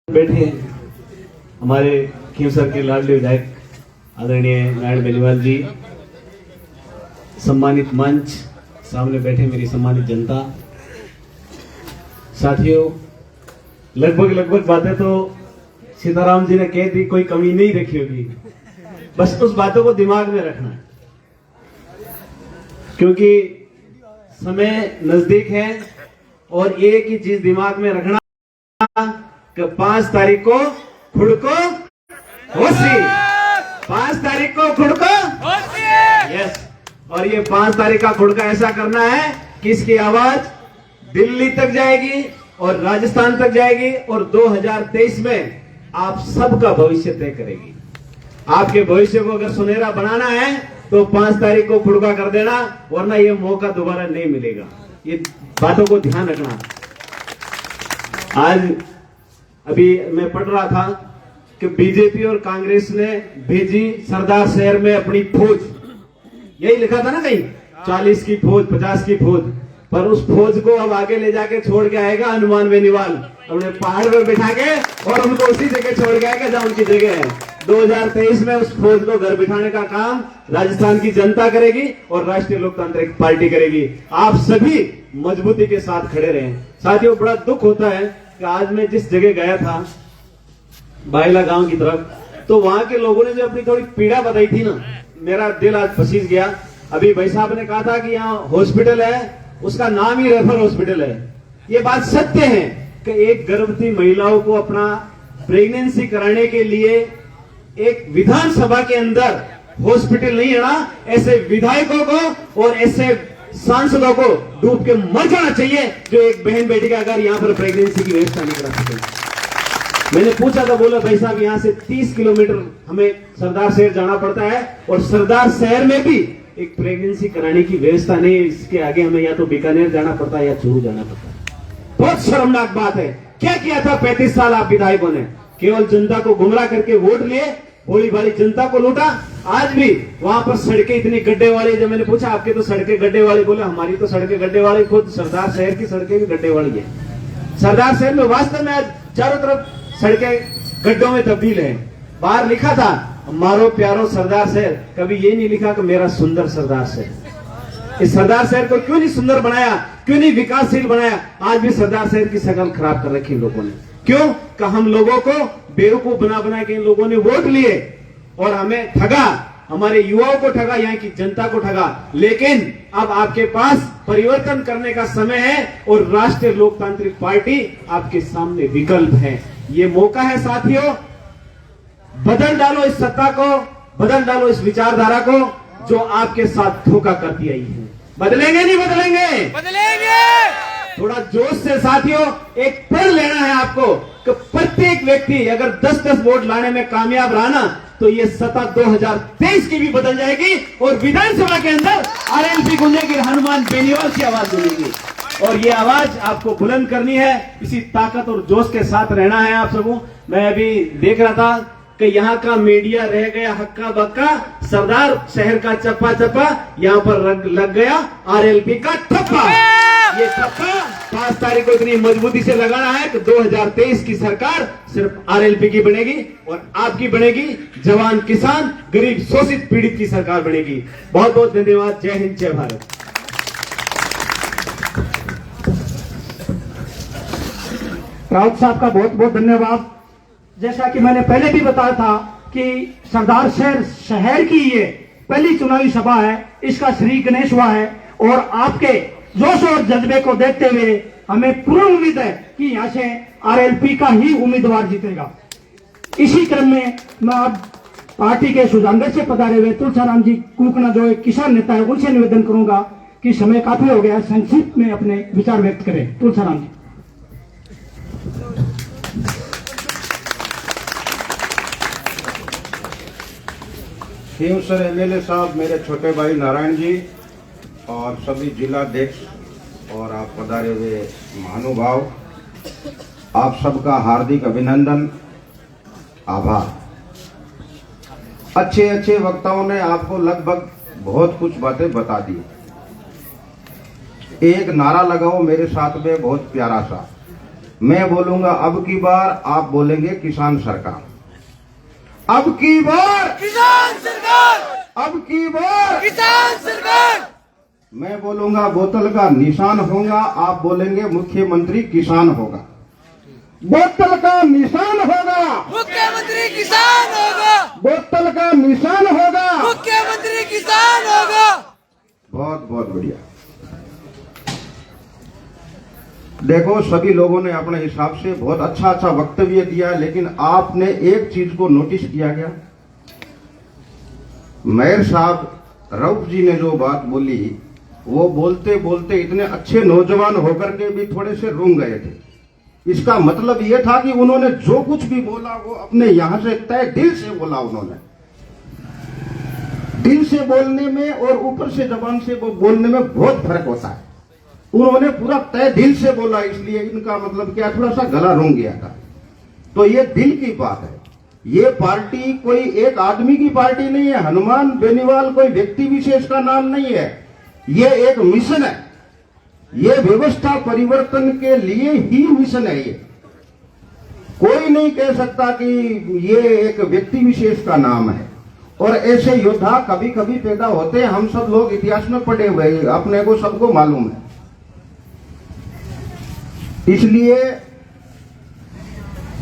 बैठे हमारे खींवसर के लाडले विधायक आदरणीय नारायण बेनीवाल जी, सम्मानित मंच, सामने बैठे मेरी सम्मानित जनता, साथियों, लगभग बातें तो सीताराम जी ने कह दी, कोई कमी नहीं रखी होगी। बस उस बातों को दिमाग में रखना है, क्योंकि समय नजदीक है और एक ही चीज दिमाग में रखना कि 5 तारीख को खुड़को होशी, 5 तारीख को खुड़को होशी। यस, और ये 5 तारीख का खुड़का ऐसा करना है कि इसकी आवाज दिल्ली तक जाएगी और राजस्थान तक जाएगी और 2023 में आप सबका भविष्य तय करेगी। आपके भविष्य को अगर सुनहरा बनाना है तो 5 तारीख को खुड़का कर देना, वरना ये मौका दोबारा नहीं मिलेगा। ये बातों को ध्यान रखना। आज अभी मैं पढ़ रहा था कि बीजेपी और कांग्रेस ने भेजी सरदार शहर में अपनी फौज, यही लिखा था ना कहीं 40 की फौज, 50 की फौज, पर उस फौज को अब आगे ले जाके छोड़ के आएगा हनुमान बेनीवाल अपने पहाड़ पर बिठा के, और उनको उसी जगह छोड़ के आएगा जहां उनकी जगह है। 2023 में उस फौज को घर बिठाने का काम राजस्थान की जनता करेगी और राष्ट्रीय लोकतांत्रिक पार्टी करेगी। आप सभी मजबूती के साथ खड़े रहें। साथियों, बड़ा दुख होता है कि आज मैं जिस जगह गया था बाइला गांव की तरफ, तो वहां के लोगों ने जो अपनी थोड़ी पीड़ा बताई थी ना, मेरा दिल आज फसीज गया। अभी भाई साहब ने कहा था कि यहाँ हॉस्पिटल है, उसका नाम ही रेफर हॉस्पिटल है। ये बात सत्य है कि एक गर्भवती महिलाओं को अपना प्रेगनेंसी कराने के लिए एक विधानसभा के अंदर हॉस्पिटल नहीं है ना, ऐसे विधायकों को और ऐसे सांसदों को डूब के मर जाना चाहिए जो एक बहन बेटी का अगर यहाँ पर प्रेगनेंसी की व्यवस्था नहीं करा सके। मैंने पूछा था, बोला भाई साहब यहाँ से 30 किलोमीटर हमें सरदार शहर जाना पड़ता है और सरदार शहर में भी एक प्रेगनेंसी कराने की व्यवस्था नहीं है। इसके आगे हमें या तो बीकानेर जाना पड़ता है या चूरू जाना पड़ता है। बहुत शर्मनाक बात है। क्या किया था 35 साल आप विधायकों ने? केवल जनता को गुमराह करके वोट लिए, भोली भाली जनता को लूटा। आज भी वहां पर सड़कें इतनी गड्ढे वाली, जब मैंने पूछा आपके तो सड़कें गड्ढे वाली, बोले हमारी तो सड़कें गड्ढे वाली, खुद सरदार शहर की सड़कें भी गड्ढे वाली है। सरदार शहर में वास्तव में आज चारों तरफ सड़कें गड्ढों में तब्दील है। बाहर लिखा था मारो प्यारो सरदार शहर, कभी ये नहीं लिखा कि मेरा सुंदर सरदार शहर। इस सरदार शहर को क्यों नहीं सुंदर बनाया, क्यों नहीं विकासशील बनाया? आज भी सरदार शहर की शक्ल खराब कर रखी लोगों ने। क्यों? कि हम लोगों को बेवकूफ बना के इन लोगों ने वोट लिए और हमें ठगा, हमारे युवाओं को ठगा, यहाँ की जनता को ठगा। लेकिन अब आपके पास परिवर्तन करने का समय है और राष्ट्रीय लोकतांत्रिक पार्टी आपके सामने विकल्प है। ये मौका है साथियों, बदल डालो इस सत्ता को, बदल डालो इस विचारधारा को जो आपके साथ धोखा करती आई है। बदलेंगे नहीं बदलेंगे? बदलेंगे। थोड़ा जोश से साथियों, एक प्रण लेना है आपको कि प्रत्येक व्यक्ति अगर 10-10 वोट लाने में कामयाब रहा ना, तो ये सत्ता 2023 की भी बदल जाएगी और विधानसभा के अंदर आरएलपी गूंजेगी, हनुमान बेनीवाल की आवाज गूंजेगी। और ये आवाज आपको बुलंद करनी है, इसी ताकत और जोश के साथ रहना है आप सबको। मैं अभी देख रहा था कि यहाँ का मीडिया रह गया हक्का बक्का, सरदार शहर का चप्पा चप्पा, यहाँ पर लग गया आरएलपी का ठप्पा। ये ठप्पा 5 तारीख को इतनी मजबूती से लगाना है कि 2023 की सरकार सिर्फ आरएलपी की बनेगी और आपकी बनेगी, जवान किसान गरीब शोषित पीड़ित की सरकार बनेगी। बहुत बहुत धन्यवाद। जय हिंद, जय भारत। राउत साहब का बहुत बहुत धन्यवाद। जैसा कि मैंने पहले भी बताया था कि सरदार शहर की ये पहली चुनावी सभा है, इसका श्री गणेश हुआ है और आपके जोश और जज्बे को देखते हुए हमें पूर्ण उम्मीद है कि यहाँ से आरएलपी का ही उम्मीदवार जीतेगा। इसी क्रम में मैं अब पार्टी के सुजानगढ़ से पधारे हुए तुलसाराम जी कुकना, जो एक किसान नेता है, उनसे निवेदन करूंगा कि समय काफी हो गया, संक्षिप्त में अपने विचार व्यक्त करें। तुलसाराम जी। खींवसर एमएलए साहब, मेरे छोटे भाई नारायण जी और सभी जिलाध्यक्ष और आप पधारे हुए महानुभाव, आप सबका हार्दिक अभिनंदन, आभार। अच्छे अच्छे वक्ताओं ने आपको लगभग बहुत कुछ बातें बता दी। एक नारा लगाओ मेरे साथ में, बहुत प्यारा सा, मैं बोलूंगा अब की बार, आप बोलेंगे किसान सरकार। अब की बार किसान सरकार, अब की बार किसान सरकार, मैं बोलूंगा बोतल का निशान होगा, आप बोलेंगे मुख्यमंत्री किसान होगा। बोतल का निशान होगा, मुख्यमंत्री किसान होगा, बोतल का निशान होगा। मुख्यमंत्री किसान होगा। बहुत बहुत बढ़िया। देखो, सभी लोगों ने अपने हिसाब से बहुत अच्छा अच्छा वक्तव्य दिया, लेकिन आपने एक चीज को नोटिस किया क्या? मेयर साहब रऊफ जी ने जो बात बोली, वो बोलते बोलते इतने अच्छे नौजवान होकर के भी थोड़े से रूंग गए थे। इसका मतलब ये था कि उन्होंने जो कुछ भी बोला वो अपने यहां से तय दिल से बोला। उन्होंने दिल से बोलने में और ऊपर से जबान से वो बोलने में बहुत फर्क होता है। उन्होंने पूरा तय दिल से बोला, इसलिए इनका मतलब क्या, थोड़ा सा गला रूंग गया था। तो ये दिल की बात है। ये पार्टी कोई एक आदमी की पार्टी नहीं है। हनुमान बेनीवाल कोई व्यक्ति विशेष का नाम नहीं है। ये एक मिशन है। ये व्यवस्था परिवर्तन के लिए ही मिशन है। ये कोई नहीं कह सकता कि ये एक व्यक्ति विशेष का नाम है। और ऐसे योद्धा कभी कभी पैदा होते हैं। हम सब लोग इतिहास में पढ़े हुए हैं, अपने को सबको मालूम है। इसलिए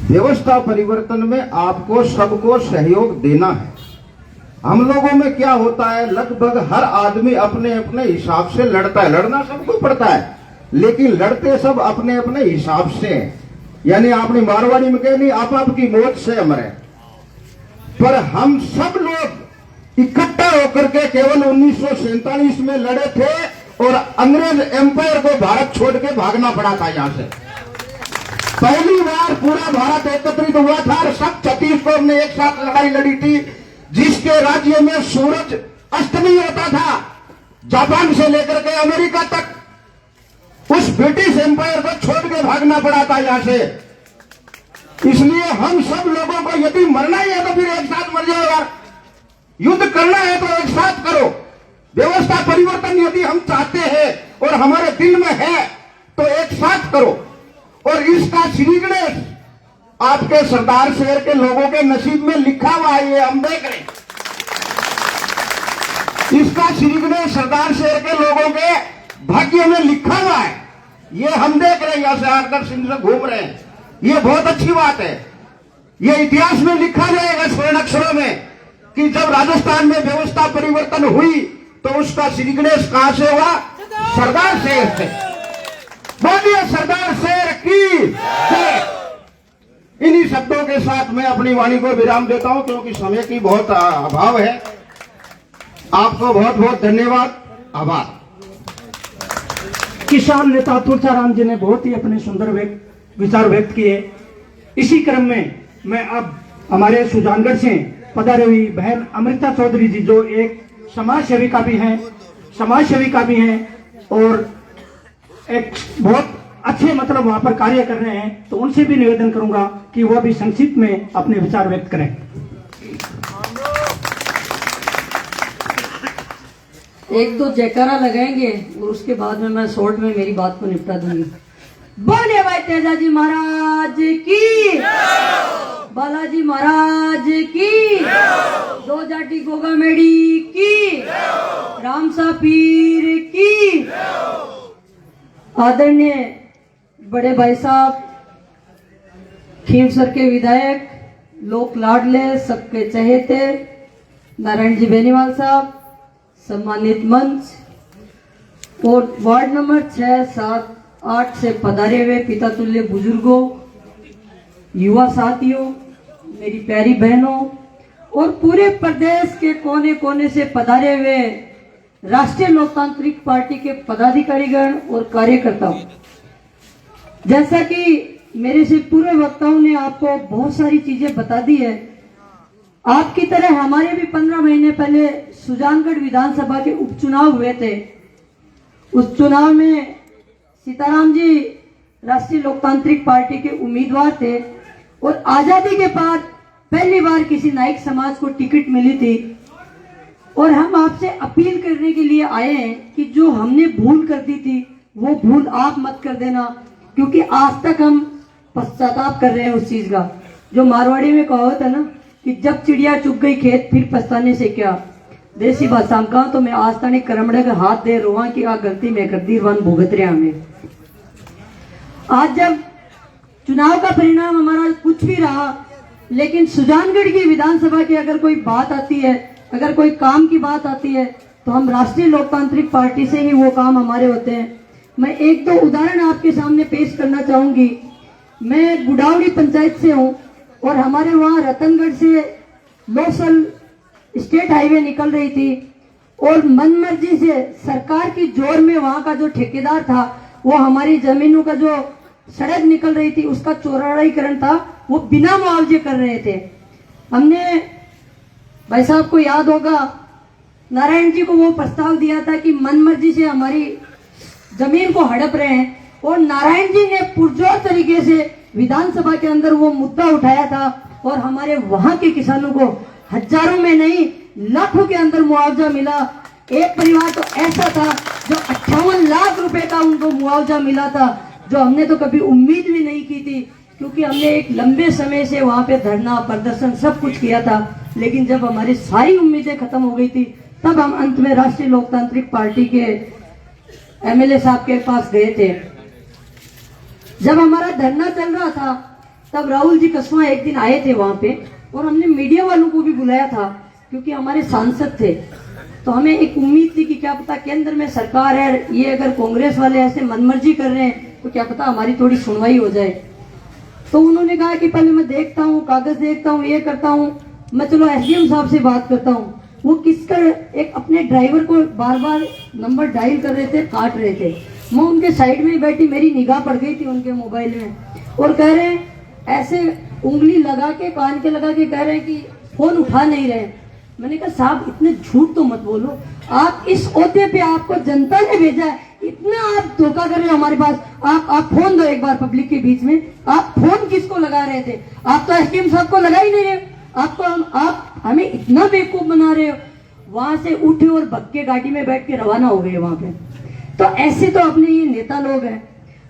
व्यवस्था परिवर्तन में आपको सबको सहयोग देना है। हम लोगों में क्या होता है, लगभग हर आदमी अपने अपने हिसाब से लड़ता है। लड़ना सबको पड़ता है, लेकिन लड़ते सब अपने अपने हिसाब से। यानी आपने मारवाड़ी में कह नहीं, आप आपकी मौत से मरे। पर हम सब लोग इकट्ठा होकर के केवल 1947 में लड़े थे और अंग्रेज एम्पायर को भारत छोड़ के भागना पड़ा था यहां से। पहली बार पूरा भारत एकत्रित हुआ था और सब छत्तीसगढ़ ने एक साथ लड़ाई लड़ी थी, जिसके राज्य में सूरज अस्त नहीं होता था। जापान से लेकर के अमेरिका तक उस ब्रिटिश एम्पायर को छोड़ के भागना पड़ा था यहां से। इसलिए हम सब लोगों को यदि मरना ही है तो फिर एक साथ मर जाओ यार। युद्ध करना है तो एक साथ करो। व्यवस्था परिवर्तन यदि हम चाहते हैं और हमारे दिल में है तो एक साथ करो। और इसका श्री गणेश आपके सरदार शहर के लोगों के नसीब में लिखा हुआ है, ये हम देख रहे हैं। इसका श्री गणेश सरदार शहर के लोगों के भाग्य में लिखा हुआ है, ये हम देख रहे हैं। यहां से आकर सिंध से घूम रहे हैं, ये बहुत अच्छी बात है। ये इतिहास में लिखा जाएगा स्वर्ण अक्षरों में कि जब राजस्थान में व्यवस्था परिवर्तन हुई तो उसका श्री गणेश कहां से हुआ? सरदार शहर से। बोलिए सरदार शहर की जय। इन्हीं शब्दों के साथ मैं अपनी वाणी को विराम देता हूं, क्योंकि समय की बहुत अभाव है। आपको बहुत बहुत धन्यवाद, आभार। किसान नेता तुलसीराम जी ने बहुत ही अपने सुंदर विचार व्यक्त किए। इसी क्रम में मैं अब हमारे सुजानगढ़ से पधारी हुई बहन अमृता चौधरी जी, जो एक समाज सेविका भी हैं और एक बहुत अच्छे मतलब वहां पर कार्य कर रहे हैं, तो उनसे भी निवेदन करूंगा कि वह भी संक्षिप्त में अपने विचार व्यक्त करें। एक दो जयकारा लगाएंगे और उसके बाद में मैं शॉर्ट में मेरी बात को निपटा दूंगी। बोले भाई तेजाजी महाराज की, बालाजी महाराज की, दो जाटी गोगा मेड़ी की, रामसा पीर की। आदरणीय बड़े भाई साहब, खींवसर के विधायक, लोक लाडले, सबके चहेते नारायण जी बेनीवाल साहब, सम्मानित मंच और वार्ड नंबर 6, 7, 8 से पधारे हुए पिता तुल्य बुजुर्गों, युवा साथियों, मेरी प्यारी बहनों और पूरे प्रदेश के कोने कोने से पधारे हुए राष्ट्रीय लोकतांत्रिक पार्टी के पदाधिकारीगण और कार्यकर्ताओं। जैसा कि मेरे से पूर्व वक्ताओं ने आपको बहुत सारी चीजें बता दी है, आपकी तरह हमारे भी 15 महीने पहले सुजानगढ़ विधानसभा के उपचुनाव हुए थे। उस चुनाव में सीताराम जी राष्ट्रीय लोकतांत्रिक पार्टी के उम्मीदवार थे और आजादी के बाद पहली बार किसी नाइक समाज को टिकट मिली थी। और हम आपसे अपील करने के लिए आए हैं कि जो हमने भूल कर दी थी वो भूल आप मत कर देना, क्योंकि आज तक हम पश्चाताप कर रहे हैं उस चीज का। जो मारवाड़ी में कहावत है ना कि जब चिड़िया चुग गई खेत फिर पछताने से क्या, देसी भाषा में कहा तो मैं आज तानी करमड़े का हाथ दे रोआ की आ गलती में कर दी वन भुगत रहे हमें। आज जब चुनाव का परिणाम हमारा कुछ भी रहा, लेकिन सुजानगढ़ की विधानसभा की अगर कोई बात आती है, अगर कोई काम की बात आती है, तो हम राष्ट्रीय लोकतांत्रिक पार्टी से ही वो काम हमारे होते हैं। मैं एक दो उदाहरण आपके सामने पेश करना चाहूंगी। मैं गुडावड़ी पंचायत से हूँ और हमारे वहाँ रतनगढ़ से लोसल स्टेट हाईवे निकल रही थी और मनमर्जी से सरकार की जोर में वहाँ का जो ठेकेदार था वो हमारी जमीनों का जो सड़क निकल रही थी उसका चौड़ाईकरण था, वो बिना मुआवजे कर रहे थे। हमने भाई साहब को याद होगा नारायण जी को वो प्रस्ताव दिया था कि मनमर्जी से हमारी जमीन को हड़प रहे हैं, और नारायण जी ने पुरजोर तरीके से विधानसभा के अंदर वो मुद्दा उठाया था और हमारे वहां के किसानों को हजारों में नहीं लाखों के अंदर मुआवजा मिला। एक परिवार तो ऐसा था जो 58 लाख रुपए का उनको मुआवजा मिला था, जो हमने तो कभी उम्मीद भी नहीं की थी, क्योंकि हमने एक लंबे समय से वहां पे धरना प्रदर्शन सब कुछ किया था। लेकिन जब हमारी सारी उम्मीदें खत्म हो गई थी तब हम अंत में राष्ट्रीय लोकतांत्रिक पार्टी के एमएलए साहब के पास गए थे। जब हमारा धरना चल रहा था तब राहुल जी कसवा एक दिन आए थे वहां पे, और हमने मीडिया वालों को भी बुलाया था क्योंकि हमारे सांसद थे। तो हमें एक उम्मीद थी कि क्या पता केंद्र में सरकार है, ये अगर कांग्रेस वाले ऐसे मनमर्जी कर रहे हैं तो क्या पता हमारी थोड़ी सुनवाई हो जाए। तो उन्होंने कहा कि पहले मैं देखता हूँ, कागज देखता हूँ, ये करता हूँ, मैं चलो एसडीएम साहब से बात करता हूँ। वो किसका एक अपने ड्राइवर को बार बार नंबर डायल कर रहे थे, काट रहे थे। मैं उनके साइड में ही बैठी, मेरी निगाह पड़ गई थी उनके मोबाइल में, और कह रहे हैं ऐसे उंगली लगा के कान के लगा के कह रहे हैं कि फोन उठा नहीं रहे। मैंने कहा साहब इतने झूठ तो मत बोलो, आप इस ओहदे पे आपको जनता ने भेजा है, इतना आप धोखा कर रहे हो हमारे पास। आप फोन दो एक बार पब्लिक के बीच में, आप फोन किसको लगा रहे थे? आप तो एसडीएम साहब को लगा ही नहीं रहे, आप हमें इतना बेवकूफ बना रहे हो। वहां से उठे और भग के गाड़ी में बैठ के रवाना हो गए वहां पे। तो ऐसे तो अपने ये नेता लोग हैं।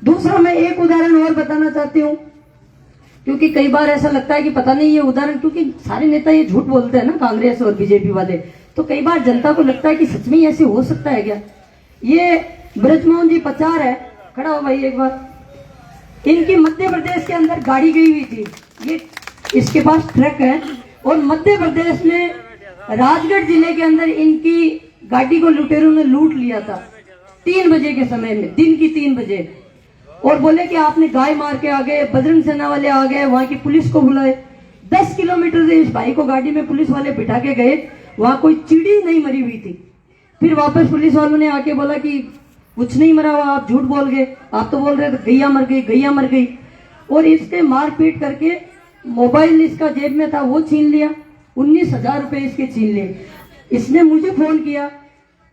दूसरा मैं एक उदाहरण और बताना चाहती हूँ, क्योंकि कई बार ऐसा लगता है कि पता नहीं ये उदाहरण, क्योंकि सारे नेता ये झूठ बोलते हैं ना कांग्रेस और बीजेपी वाले, तो कई बार जनता को लगता है कि सच में ऐसे हो सकता है क्या। ये ब्रजमोहन जी पचार है, खड़ा हो भाई एक बार। इनकी मध्य प्रदेश के अंदर गाड़ी गई हुई थी, ये इसके पास ट्रक है, और मध्य प्रदेश में राजगढ़ जिले के अंदर इनकी गाड़ी को लुटेरों ने लूट लिया था 3 बजे के समय में, दिन की 3 बजे, और बोले कि आपने गाय मार के आ गए, बजरंग सेना वाले आ गए, वहां की पुलिस को बुलाए। 10 किलोमीटर से इस भाई को गाड़ी में पुलिस वाले बिठा के गए, वहां कोई चिड़ी नहीं मरी हुई थी। फिर वापस पुलिस वालों ने आके बोला कि कुछ नहीं मरा हुआ, आप झूठ बोल गए, आप तो बोल रहे थे गैया मर गई, गैया मर गई। और इसके मारपीट करके मोबाइल इसका जेब में था वो छीन लिया, 19,000 रुपए इसके छीन लिए। इसने मुझे फोन किया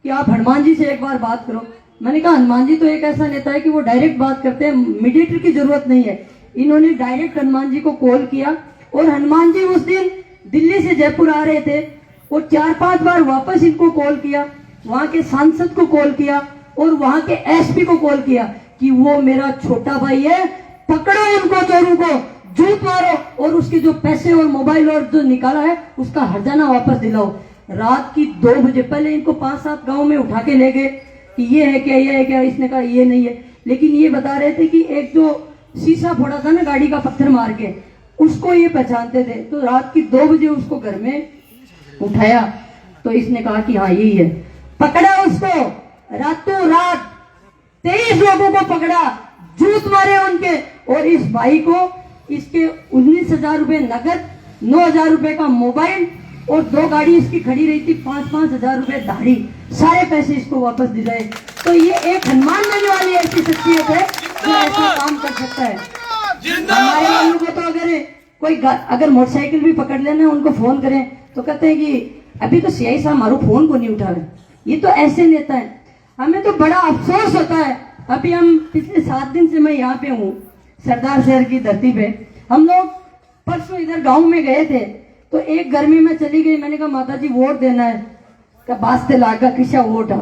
कि आप हनुमान जी से एक बार बात करो। मैंने कहा हनुमान जी तो एक ऐसा नेता है कि वो डायरेक्ट बात करते हैं, मीडिएटर की जरूरत नहीं है। इन्होंने डायरेक्ट हनुमान जी को कॉल किया, और हनुमान जी उस दिन दिल्ली से जयपुर आ रहे थे, और 4-5 बार वापस इनको कॉल किया, वहां के सांसद को कॉल किया और वहां के एसपी को कॉल किया कि वो मेरा छोटा भाई है, पकड़ो उनको, चोरों को जूत मारो, और उसके जो पैसे और मोबाइल और जो निकाला है उसका हर्जाना वापस दिलाओ। रात की 2 बजे पहले इनको 5-7 गांव में उठा के ले गए कि ये है क्या, ये है क्या। इसने कहा ये नहीं है, लेकिन ये बता रहे थे कि एक जो शीशा फोड़ा था ना गाड़ी का पत्थर मार के, उसको ये पहचानते थे। तो रात की 2 बजे उसको घर में उठाया, तो इसने कहा कि हाँ यही है। पकड़ा उसको, रातों रात 23 लोगों को पकड़ा, जूत मारे उनके, और इस भाई को इसके 19,000 रुपए नगद, 9,000 रुपए का मोबाइल, और 2 गाड़ी इसकी खड़ी रही थी, 5-5 हजार रुपए दाढ़ी, सारे पैसे इसको वापस दिलाए। तो ये एक हनुमान देने वाली ऐसी शख्सियत है जो ऐसा काम कर सकता है। हमारे वालों को तो अगर मोटरसाइकिल भी पकड़ लेना, उनको फोन करें तो कहते हैं कि अभी तो सीआई साहब हमारो फोन को नहीं उठा रहे। ये तो ऐसे नेता है। हमें तो बड़ा अफसोस होता है। अभी हम पिछले 7 दिन से मैं यहाँ पे हूँ सरदार शहर की धरती पे। हम लोग परसों इधर गांव में गए थे, तो एक घर में मैं चली गई। मैंने कहा माता जी वोट देना है, का बास्ते लागा किसा वोट आ,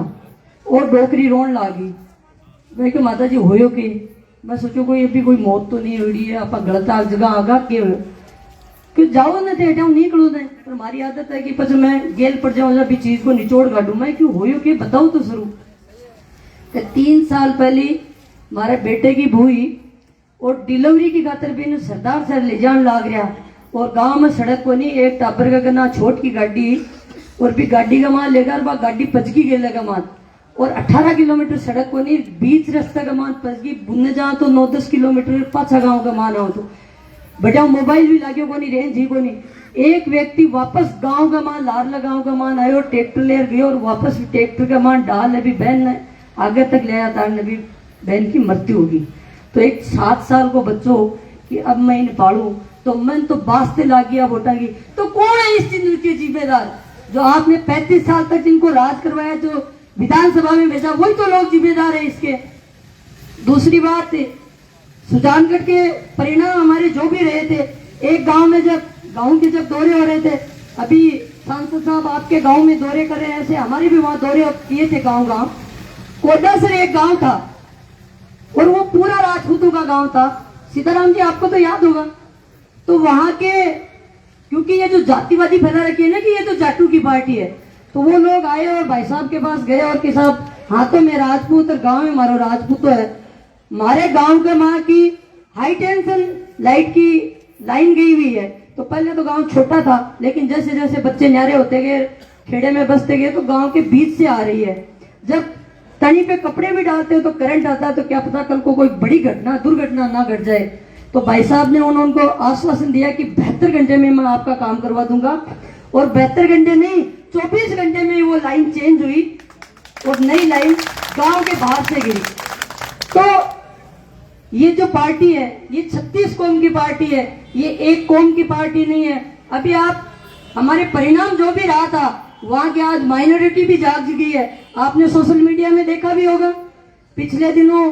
और डोकरी रोन लागी। मैं कहा माता जी होयो की, मैं सोचो कोई अभी कोई मौत तो नहीं हुई है, आप गलत जगह आगा क्यों जाओ ना थे हूँ निकलो ना, पर हमारी आदत है कि पछ मैं गेल पड़ जाऊँ अभी चीज को निचोड़ काटू, मैं क्यों हो के बताओ तो शुरू। 3 साल पहले हमारे बेटे की भूई और डिलीवरी की खातर भी सरदार सर ले जान लाग रहा, और गांव में सड़क को नहीं, एक टापर का करना छोट की गाड़ी और भी गाड़ी का मान लेकर बा गाड़ी पचकी गेले का मान, और 18 किलोमीटर सड़क को नहीं, बीच रास्ता का मान पचकी बुनने जाओ तो 9-10 किलोमीटर पाछा गाँव का मान आओ तो बेटा मोबाइल भी लागे को नहीं, रेंज ही को नहीं। एक व्यक्ति वापस गांव का मान लारला गांव का मान आयो, ट्रैक्टर ले गए और वापस ट्रैक्टर का मान डाल अभी बहन ने आगे तक ले आता, अभी बहन की मृत्यु होगी। तो एक 7 साल को बच्चों कि अब मैं इन्हें पालू तो मैं तो बास्ते ला गया वोटा की, तो कौन है इस चीज के जिम्मेदार? जो आपने 35 साल तक जिनको राज करवाया, जो विधानसभा में भेजा, वही तो लोग जिम्मेदार है इसके। दूसरी बात, सुजानगढ़ के परिणाम हमारे जो भी रहे थे, एक गांव में जब गांव के जब दौरे हो रहे थे, अभी सांसद साहब आपके गांव में दौरे कर रहे हैं, ऐसे हमारे भी वहां दौरे किए थे गांव गांव। कोडासर एक गांव था और वो पूरा राजपूतों का गांव था, सीताराम जी आपको तो याद होगा। तो वहां के, क्योंकि ये जो जातिवादी फैला रखी है ना कि ये तो जाटू की पार्टी है, तो वो लोग आए और भाई साहब के पास गए और कि साहब हाथों में राजपूत और गांव में मारो राजपूत है, हमारे गांव के माँ की हाई टेंशन लाइट की लाइन गई हुई है। तो पहले तो गांव छोटा था, लेकिन जैसे जैसे बच्चे न्यारे होते गए, खेड़े में बसते गए, तो गांव के बीच से आ रही है। जब तनी पे कपड़े भी डालते हो तो करंट आता है, तो क्या पता कल को कोई बड़ी घटना दुर्घटना ना घट जाए। तो भाई साहब ने उनको आश्वासन दिया कि 72 घंटे में मैं आपका काम करवा दूंगा, और 72 घंटे नहीं 24 घंटे में वो लाइन चेंज हुई और नई लाइन गांव के बाहर से गिरी। तो ये जो पार्टी है ये 36 कौम की पार्टी है, ये एक कौम की पार्टी नहीं है। अभी आप हमारे परिणाम जो भी रहा था वहां के आज माइनॉरिटी भी जाग गई है। आपने सोशल मीडिया में देखा भी होगा, पिछले दिनों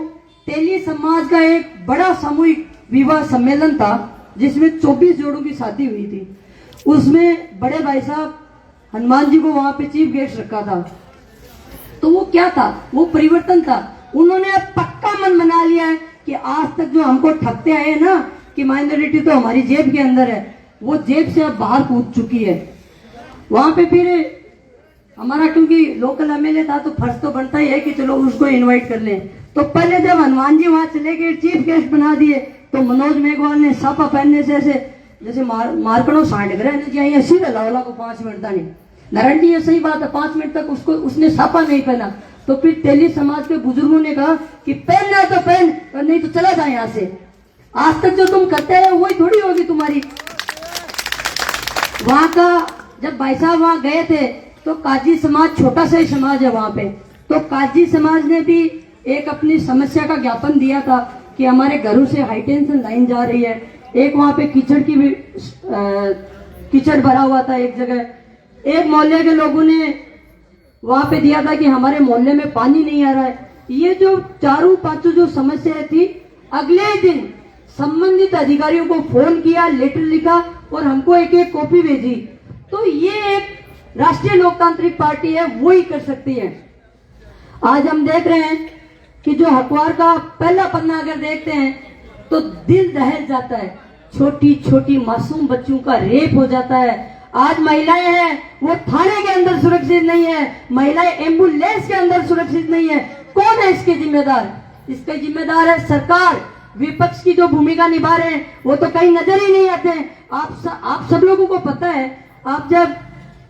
तेली समाज का एक बड़ा सामूहिक विवाह सम्मेलन था जिसमें 24 जोड़ों की शादी हुई थी। उसमें बड़े भाई साहब हनुमान जी को वहां पे चीफ गेस्ट रखा था। तो वो क्या था, वो परिवर्तन था। उन्होंने अब पक्का मन बना लिया है कि आज तक जो हमको ठगते आए ना कि माइनॉरिटी तो हमारी जेब के अंदर है, वो जेब से अब बाहर कूद चुकी है। वहां पे फिर हमारा क्योंकि लोकल एमएलए था तो फर्ज तो बनता ही है कि चलो उसको इनवाइट कर लें। तो पहले जब हनुमान जी वहां चले गए, चीफ गेस्ट बना दिए, तो मनोज मेघवाल ने सापा पहनने से ऐसे जैसे मारकड़ो साठ ग्रह सीधा लावला को 5 मिनट था नहीं। नारायण जी ये सही बात है, 5 मिनट तक उसने सापा नहीं पहना। तो फिर तेली समाज के बुजुर्गों ने कहा कि पहनना तो पहन, और नहीं तो चला जाए यहाँ से। आज तक जो तुम करते हैं वही थोड़ी होगी तुम्हारी। वहां का जब भाई साहब वहां गए थे तो काजी समाज छोटा सा ही समाज है वहां पे, तो काजी समाज ने भी एक अपनी समस्या का ज्ञापन दिया था कि हमारे घरों से हाई टेंशन लाइन जा रही है। एक वहां पे कीचड़ की भी कीचड़ भरा हुआ था एक जगह। एक मोहल्ले के लोगों ने वहां पे दिया था कि हमारे मोहल्ले में पानी नहीं आ रहा है। ये जो 4-5 जो समस्या थी, अगले ही दिन संबंधित अधिकारियों को फोन किया, लेटर लिखा और हमको एक कॉपी भेजी। तो ये एक राष्ट्रीय लोकतांत्रिक पार्टी है, वो ही कर सकती है। आज हम देख रहे हैं कि जो अखबार का पहला पन्ना अगर देखते हैं तो दिल दहल जाता है। छोटी छोटी मासूम बच्चों का रेप हो जाता है। आज महिलाएं हैं वो थाने के अंदर सुरक्षित नहीं है, महिलाएं एम्बुलेंस के अंदर सुरक्षित नहीं है। कौन है इसके जिम्मेदार? इसके जिम्मेदार है सरकार। विपक्ष की जो भूमिका निभा रहे हैं वो तो कहीं नजर ही नहीं आते हैं। आप सब लोगों को पता है, आप जब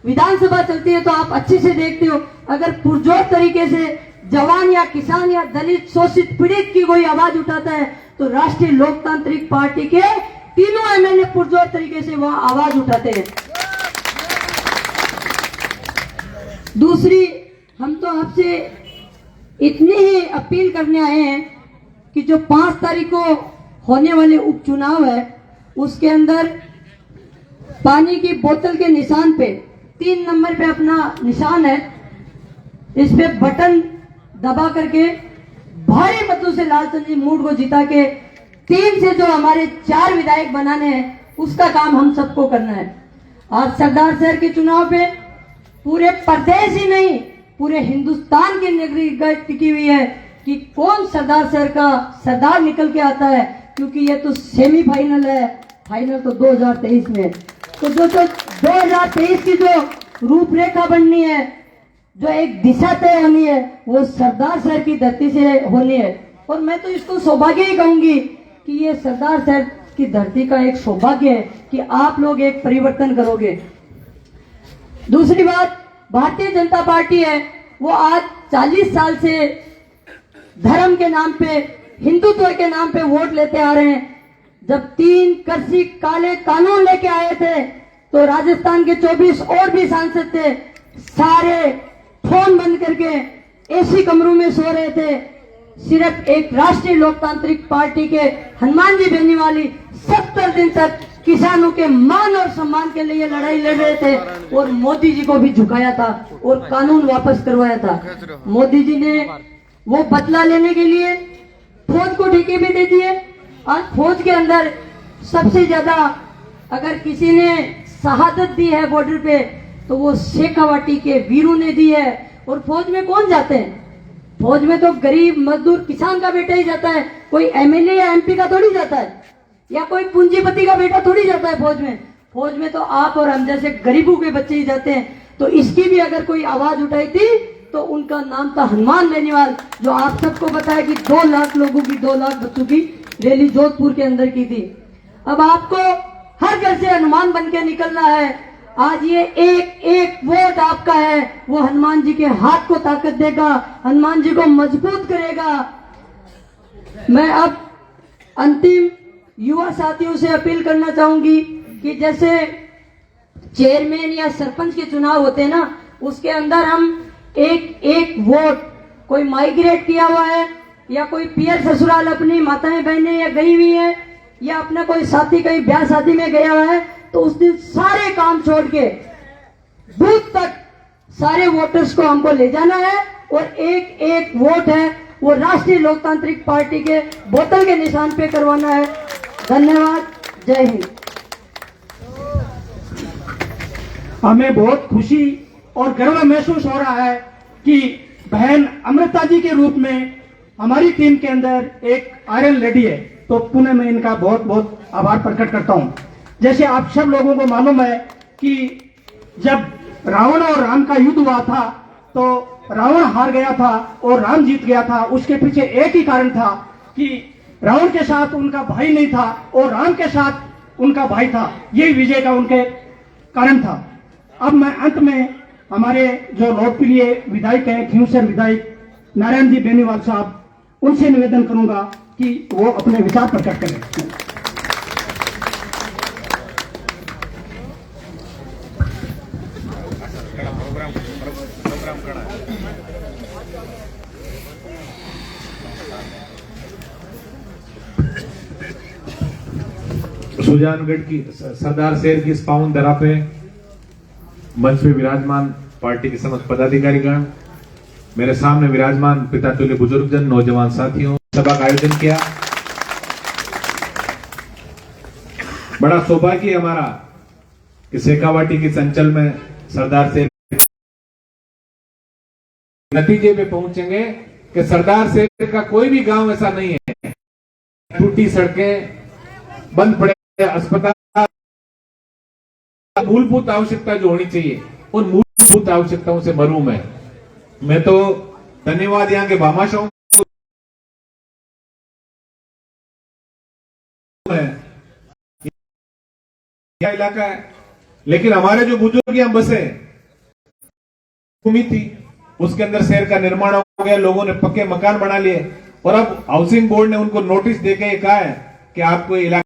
विधानसभा चलती है तो आप अच्छे से देखते हो, अगर पुरजोर तरीके से जवान या किसान या दलित शोषित पीड़ित की कोई आवाज उठाता है तो राष्ट्रीय लोकतांत्रिक पार्टी के तीनों एमएलए पुरजोर तरीके से वहां आवाज उठाते हैं। दूसरी, हम तो आपसे इतनी ही अपील करने आए हैं कि जो 5 तारीख को होने वाले उपचुनाव है उसके अंदर पानी की बोतल के निशान पे 3 नंबर पे अपना निशान है, इस पे बटन दबा करके भारी मतों से लालचंद जी मूड को जिता के 3 से जो हमारे 4 विधायक बनाने हैं उसका काम हम सबको करना है। आज सरदार शहर के चुनाव पे पूरे प्रदेश ही नहीं पूरे हिंदुस्तान की नगरी टिकी हुई है कि कौन सरदार शहर का सरदार निकल के आता है, क्योंकि ये तो सेमीफाइनल है, फाइनल तो 2023 में। तो जो 2023 की जो रूपरेखा बननी है, जो एक दिशा तय होनी है, वो सरदार शहर की धरती से होनी है। और मैं तो इसको सौभाग्य ही कहूंगी कि ये सरदार शहर की धरती का एक सौभाग्य है कि आप लोग एक परिवर्तन करोगे। दूसरी बात, भारतीय जनता पार्टी है वो आज 40 साल से धर्म के नाम पे, हिंदुत्व के नाम पे वोट लेते आ रहे हैं। जब 3 कृषि काले कानून लेके आए थे तो राजस्थान के 24 और भी सांसद थे, सारे फोन बंद करके एसी कमरों में सो रहे थे। सिर्फ एक राष्ट्रीय लोकतांत्रिक पार्टी के हनुमान जी बेनीवाल 70 दिन तक किसानों के मान और सम्मान के लिए लड़ाई लड़ रहे थे और मोदी जी को भी झुकाया था और कानून वापस करवाया था। मोदी जी ने वो बदला लेने के लिए फौज को ठेके भी दे दिए। आज फौज के अंदर सबसे ज्यादा अगर किसी ने शहादत दी है बॉर्डर पे तो वो शेखावाटी के वीरों ने दी है। और फौज में कौन जाते हैं? फौज में तो गरीब मजदूर किसान का बेटा ही जाता है, कोई एमएलए या एमपी का थोड़ी जाता है, या कोई पूंजीपति का बेटा थोड़ी जाता है फौज में। फौज में तो आप और हम जैसे गरीबों के बच्चे ही जाते हैं। तो इसकी भी अगर कोई आवाज उठाई थी तो उनका नाम था हनुमान बेनीवाल, जो आप सबको बताया कि 2 लाख लोगों की, 2 लाख बच्चों की रैली जोधपुर के अंदर की थी। अब आपको हर घर से हनुमान बन के निकलना है। आज ये एक एक वोट आपका है, वो हनुमान जी के हाथ को ताकत देगा, हनुमान जी को मजबूत करेगा। मैं अब अंतिम युवा साथियों से अपील करना चाहूंगी कि जैसे चेयरमैन या सरपंच के चुनाव होते हैं ना, उसके अंदर हम एक एक वोट, कोई माइग्रेट किया हुआ है या कोई पियर ससुराल अपनी माताएं बहनें या गई हुई है या अपना कोई साथी कहीं ब्याह शादी में गया हुआ है, तो उस दिन सारे काम छोड़ के बूथ तक सारे वोटर्स को हमको ले जाना है और एक एक वोट है वो राष्ट्रीय लोकतांत्रिक पार्टी के बोतल के निशान पे करवाना है। धन्यवाद, जय हिंद। हमें बहुत खुशी और गर्व महसूस हो रहा है कि बहन अमृता जी के रूप में हमारी टीम के अंदर एक आयरन लेडी है। तो पुनः मैं इनका बहुत बहुत आभार प्रकट करता हूं। जैसे आप सब लोगों को मालूम है कि जब रावण और राम का युद्ध हुआ था तो रावण हार गया था और राम जीत गया था। उसके पीछे एक ही कारण था कि रावण के साथ उनका भाई नहीं था और राम के साथ उनका भाई था। यही विजय का उनके कारण था। अब मैं अंत में हमारे जो लोकप्रिय विधायक हैं, खींवसर विधायक नारायण जी बेनीवाल साहब, उनसे निवेदन करूंगा कि वो अपने विचार प्रकट करें। सुजानगढ़ की सरदार शहर की इस पावन धरा पे मंच पे विराजमान पार्टी के समस्त पदाधिकारीगण, मेरे सामने विराजमान पिता तुल्य बुजुर्गजन, नौजवान साथियों, सभा का आयोजन किया। बड़ा सौभाग्य हमारा कि शेखावाटी की चंचल में सरदार शहर नतीजे पे पहुंचेंगे कि सरदार शहर का कोई भी गांव ऐसा नहीं है टूटी सड़कें, बंद पड़े अस्पताल, मूलभूत आवश्यकता जो होनी चाहिए उन मूलभूत आवश्यकताओं से महरूम है। मैं तो धन्यवाद यहाँ के भामाशाहों इलाका है, लेकिन हमारे जो बुजुर्ग यहाँ बसे उम्मीद थी उसके अंदर शहर का निर्माण हो गया, लोगों ने पक्के मकान बना लिए और अब हाउसिंग बोर्ड ने उनको नोटिस देके कहा है कि आपको इलाका